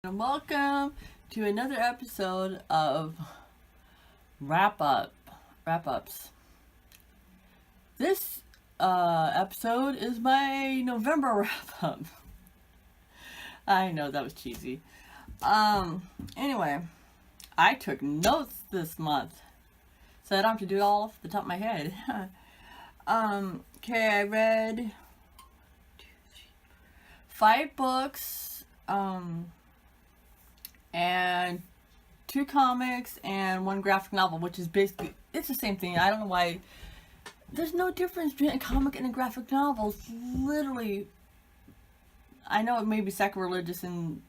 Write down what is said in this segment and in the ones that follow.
And welcome to another episode of wrap ups. This episode is my November wrap up. I know that was cheesy. Anyway, I took notes this month, so I don't have to do it all off the top of my head. Okay, I read 5 books, and 2 comics and 1 graphic novel, which is basically, it's the same thing. I don't know why there's no difference between a comic and a graphic novel. It's literally, I know it may be sacrilegious in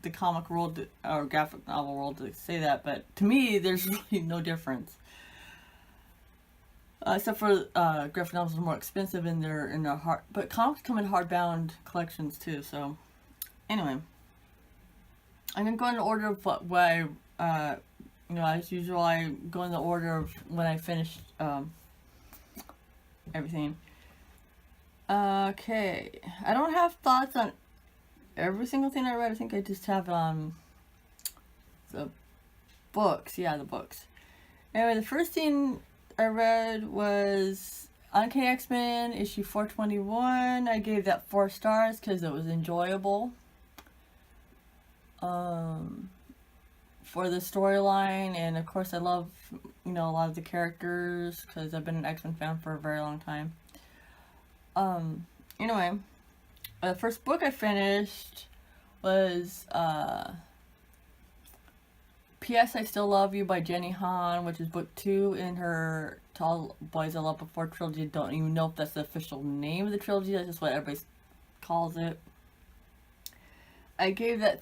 the comic world or graphic novel world to say that, but to me there's really no difference, except for graphic novels are more expensive in their hard, but comics come in hardbound collections too. So anyway, I'm gonna go in the order of what I, as usual, I go in the order of when I finished everything. Okay, I don't have thoughts on every single thing I read. I think I just have the books. Yeah, the books. Anyway, the first thing I read was Uncanny X-Men issue 421. I gave that 4 stars because it was enjoyable. For the storyline, and of course I love, a lot of the characters because I've been an X-Men fan for a very long time. Anyway, the first book I finished was PS.I Still Love You by Jenny Han, which is book 2 in her Tall Boys I Loved Before trilogy. Don't even know if that's the official name of the trilogy, that's just what everybody calls it. I gave that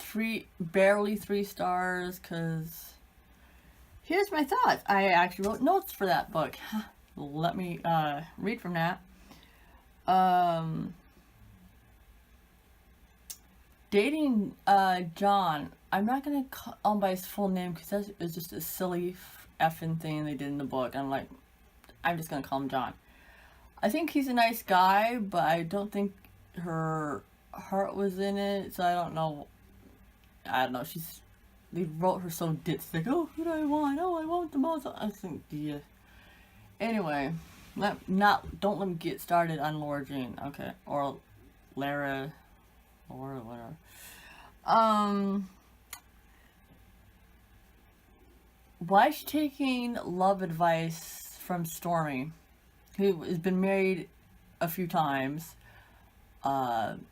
barely 3 stars, because here's my thoughts. I actually wrote notes for that book. Let me read from that. Dating John. I'm not going to call him by his full name, because that is just a silly effing thing they did in the book. I'm just going to call him John. I think he's a nice guy, but I don't think her heart was in it, so I don't know. They wrote her so ditz, like, oh, who do I want? Oh, I want the most. I think, yeah. Anyway, don't let me get started on Laura Jean, okay, or Lara, or whatever. Why is she taking love advice from Stormy, who has been married a few times, and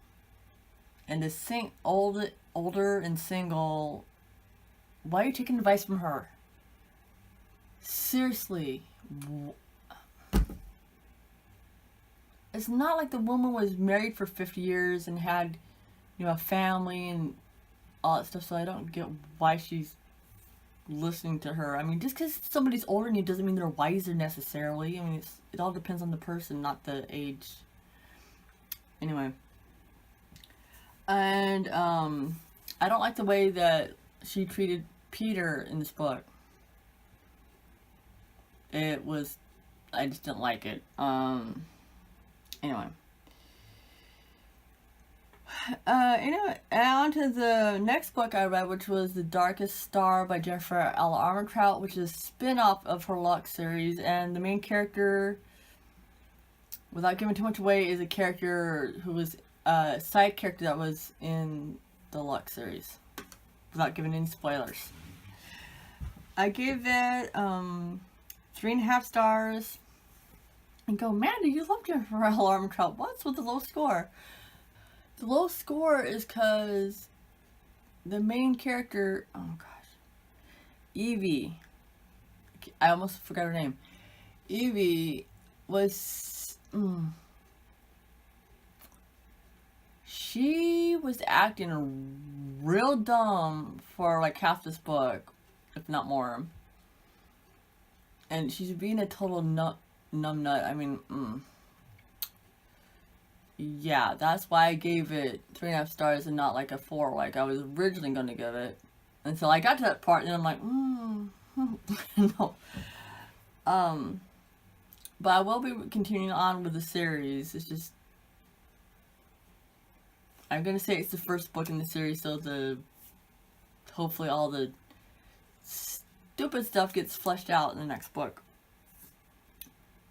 is older and single? Why are you taking advice from her? Seriously. It's not like the woman was married for 50 years and had, a family and all that stuff, so I don't get why she's listening to her. I mean, just because somebody's older than you doesn't mean they're wiser necessarily. I mean, it all depends on the person, not the age. Anyway. And I don't like the way that she treated Peter in this book. I just didn't like it. Anyway. On to the next book I read, which was The Darkest Star by Jennifer L. Armentrout, which is a spin-off of her Lux series, and the main character, without giving too much away, is a character who was a side character that was in the Lux series, without giving any spoilers. I gave that 3.5 stars. And go, Amanda, you love Jennifer L. Armentrout. What's with the low score? The low score is because the main character, oh gosh, Evie, I almost forgot her name. Evie was, she was acting real dumb for like half this book, if not more. And she's being a total numb nut. I mean, yeah, that's why I gave it 3.5 stars and not like a 4 like I was originally going to give it. Until I got to that part and I'm like, no. But I will be continuing on with the series. It's just, I'm going to say it's the first book in the series, so the hopefully all the stupid stuff gets fleshed out in the next book.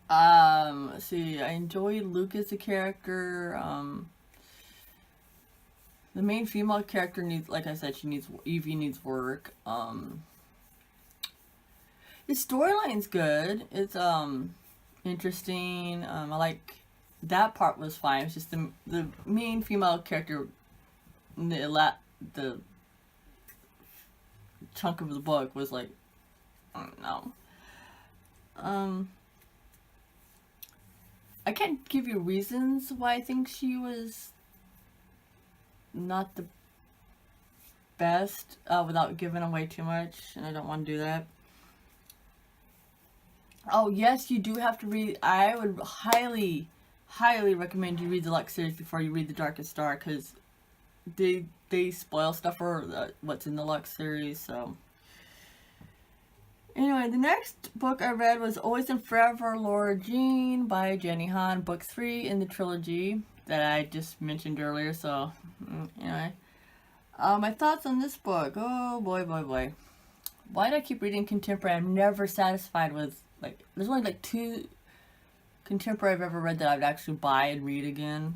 Let's see, I enjoy Luke as a character. The main female character needs, like I said, Evie needs work. The storyline's good. It's interesting. I like that part was fine. It's just the main female character, the chunk of the book was like, I don't know. I can't give you reasons why I think she was not the best without giving away too much, and I don't want to do that. Oh yes, you do have to read. I would highly recommend you read the Lux series before you read the Darkest Star, because they spoil stuff for what's in the Lux series. So anyway, the next book I read was Always and Forever Lara Jean by Jenny Han, book 3 in the trilogy that I just mentioned earlier. So anyway, my thoughts on this book. Oh boy. Why do I keep reading contemporary? I'm never satisfied with, like, there's only like 2 contemporary I've ever read that I would actually buy and read again.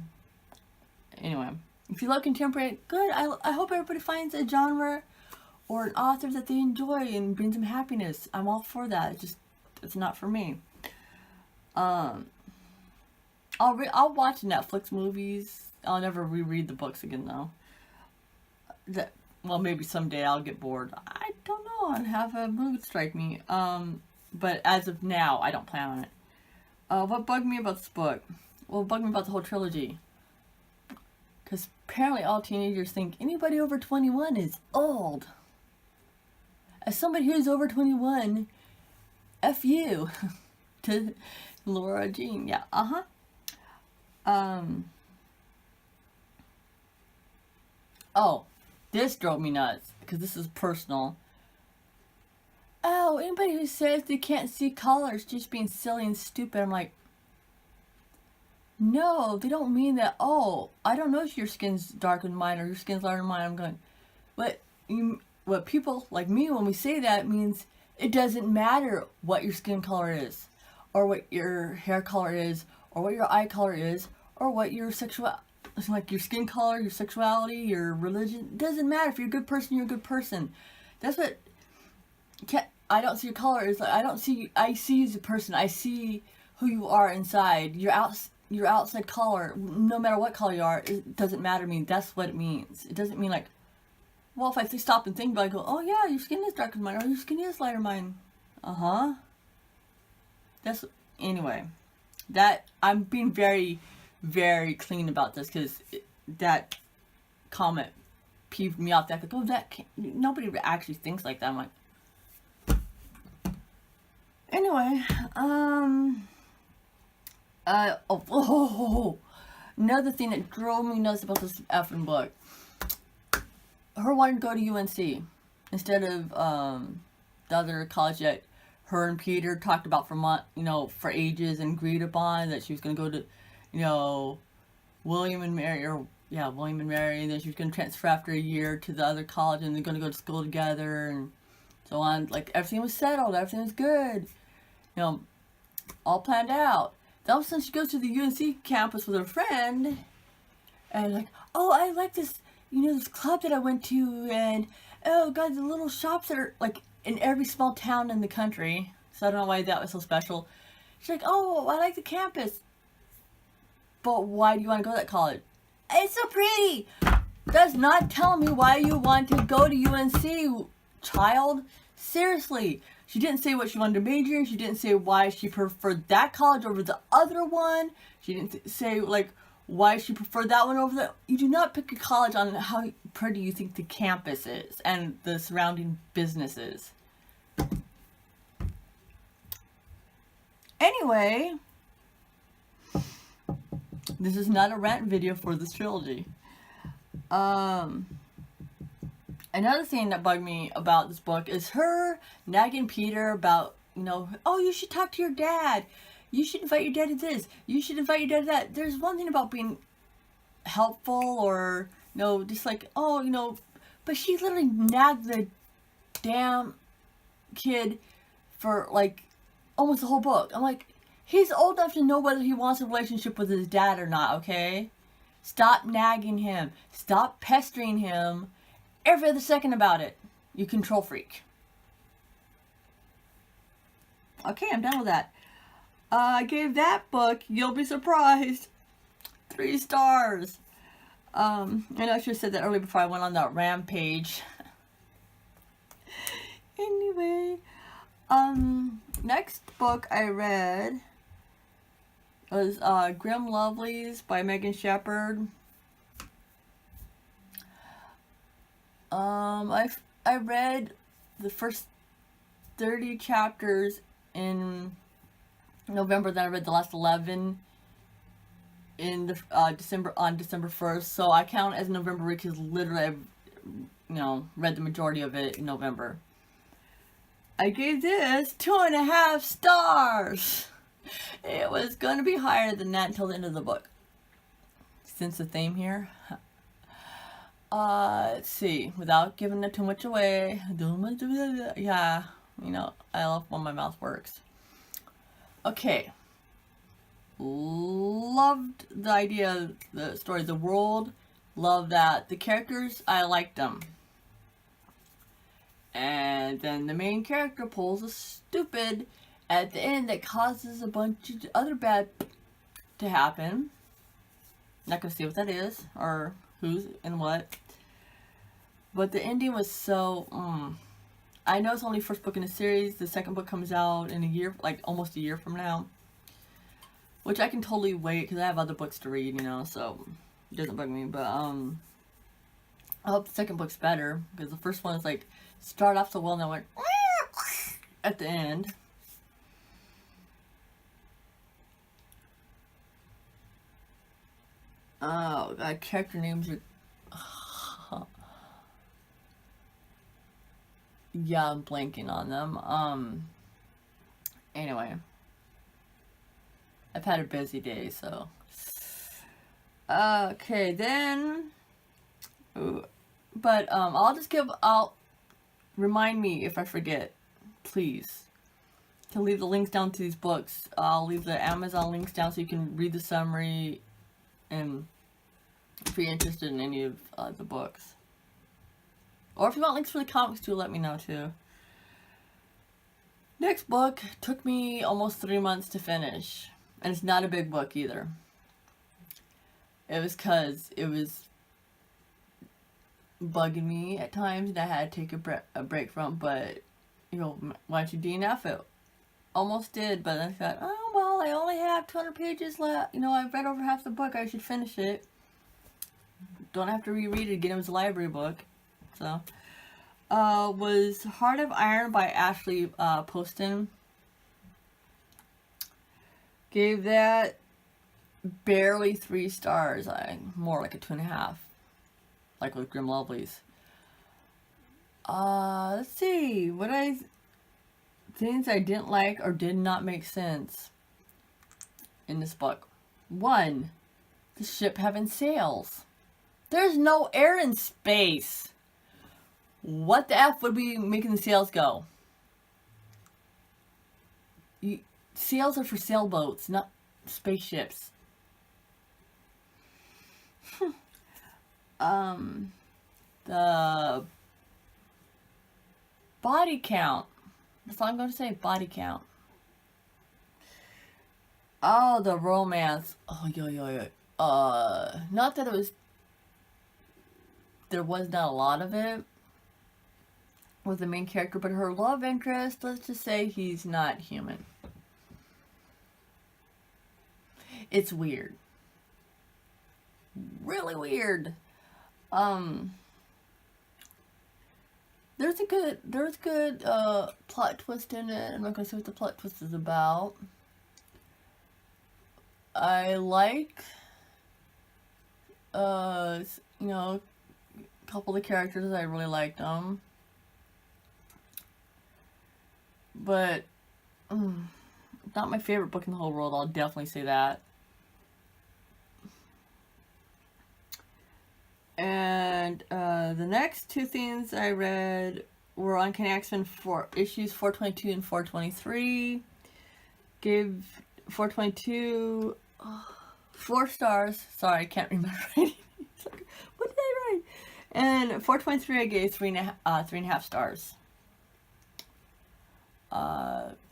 Anyway, if you love contemporary, good. I hope everybody finds a genre or an author that they enjoy and brings them happiness. I'm all for that. It's not for me. I'll watch Netflix movies. I'll never reread the books again though. Well, maybe someday I'll get bored. I don't know. I'd have a mood strike me. But as of now, I don't plan on it. What bugged me about this book? Well, what bugged me about the whole trilogy? Because apparently all teenagers think anybody over 21 is old. As somebody who's over 21, F you. To Lara Jean. Yeah, Oh, this drove me nuts, because this is personal. Oh, anybody who says they can't see color is just being silly and stupid. I'm like, no, they don't mean that. Oh, I don't know if your skin's darker than mine or your skin's lighter than mine. I'm going, what people like me, when we say that, means it doesn't matter what your skin color is, or what your hair color is, or what your eye color is, or what your like your skin color, your sexuality, your religion. It doesn't matter. If you're a good person, you're a good person. That's what. I don't see your color. It's like, I see you as a person. I see who you are inside. Your outside color, no matter what color you are, it doesn't matter to me. That's what it means. It doesn't mean like, well, if I stop and think about it, I go, oh yeah, your skin is darker than mine, or your skin is lighter than mine. That's, anyway, that, I'm being very, very clean about this, because that comment peeved me off. That, like, oh, nobody actually thinks like that. I'm like, anyway, another thing that drove me nuts about this effing book. Her wanting to go to UNC instead of the other college that her and Peter talked about for ages and agreed upon, that she was going to go to, William and Mary, and then she was going to transfer after a year to the other college, and they're going to go to school together and so on. Like, everything was settled, everything was good, all planned out. Then all of a sudden she goes to the UNC campus with her friend, and like, oh, I like this, this club that I went to, and oh god, the little shops that are like in every small town in the country. So I don't know why that was so special. She's like, oh, I like the campus. But why do you want to go to that college? It's so pretty. Does not tell me why you want to go to UNC, child. Seriously. She didn't say what she wanted to major in. She didn't say why she preferred that college over the other one. She didn't say, like, why she preferred that one over that. You do not pick a college on how pretty you think the campus is and the surrounding businesses. Anyway, this is not a rant video for this trilogy. Another thing that bugged me about this book is her nagging Peter about, oh, you should talk to your dad. You should invite your dad to this. You should invite your dad to that. There's one thing about being helpful or, just like, oh, But she literally nagged the damn kid for like almost the whole book. I'm like, he's old enough to know whether he wants a relationship with his dad or not, okay? Stop nagging him. Stop pestering him every other second about it. You control freak. Okay, I'm done with that. I gave that book, you'll be surprised, 3 stars. I know I should have said that earlier before I went on that rampage. Anyway, next book I read was Grim Lovelies by Shepard. I read the first 30 chapters in November, then I read the last 11 in the December 1st. So I count as November because literally I've read the majority of it in November. I gave this 2.5 stars. It was going to be higher than that until the end of the book. Sense the theme here. Let's see. Without giving it too much away. Yeah, I love when my mouth works. Okay. Loved the idea, the story, the world. Loved that. The characters, I liked them. And then the main character pulls a stupid at the end that causes a bunch of other bad to happen. Not gonna say what that is or who's and what. But the ending was so. I know it's only first book in the series. The second book comes out in a year, like almost a year from now. Which I can totally wait because I have other books to read, so it doesn't bug me. But I hope the second book's better because the first one is like start off so well and then went at the end. Oh god, character names are. Yeah, I'm blanking on them. Anyway. I've had a busy day, so. Okay, then. But, I'll remind me if I forget, please. To leave the links down to these books. I'll leave the Amazon links down so you can read the summary and if you're interested in any of the books. Or if you want links for the comics too, let me know too. Next book took me almost 3 months to finish. And it's not a big book either. It was because it was bugging me at times and I had to take a break from. But, why don't you DNF it? Almost did, but I thought, oh, well, I only have 200 pages left. I've read over half the book. I should finish it. Don't have to reread it again. It was a library book. So, was Heart of Iron by Ashley Poston. Gave that barely 3 stars. More like a 2.5. Like with Grim Lovelies. Let's see. Things I didn't like or did not make sense in this book. 1. The ship having sails. There's no air in space. What the F would be making the sails go? Sails are for sailboats, not spaceships. The body count. That's all I'm going to say, body count. Oh, the romance. Oh, not that there was not a lot of it with the main character, but her love interest, let's just say he's not human. It's weird. Really weird. There's good plot twist in it. I'm not gonna say what the plot twist is about. I like a couple of the characters. I really liked them. But not my favorite book in the whole world, I'll definitely say that. And the next two things I read were Uncanny X-Men for issues 422 and 423. Gave 422 4 stars. Sorry, I can't remember. What did I write? And 423 I gave 3.5 stars.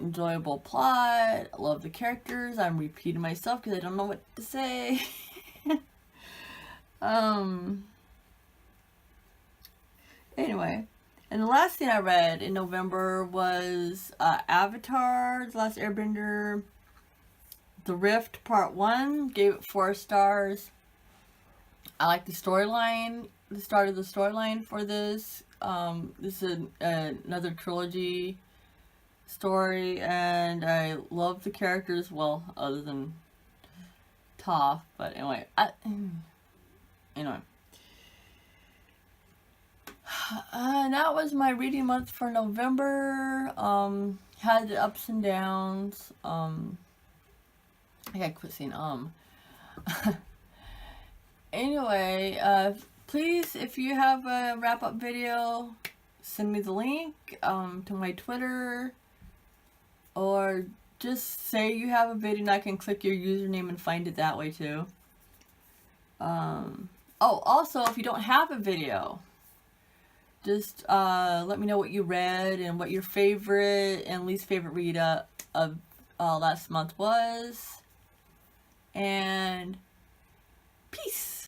Enjoyable plot. Love the characters. I'm repeating myself because I don't know what to say. Anyway, and the last thing I read in November was Avatar: The Last Airbender, The Rift Part 1. Gave it 4 stars. I like the storyline, the start of the storyline for this. This is another trilogy story, and I love the characters, well, other than Toph, but anyway, anyway. That was my reading month for November. Had the ups and downs. I gotta quit saying Anyway, please, if you have a wrap-up video, send me the link to my Twitter, or just say you have a video and I can click your username and find it that way too. Oh, also, if you don't have a video, just let me know what you read and what your favorite and least favorite read of last month was. And peace.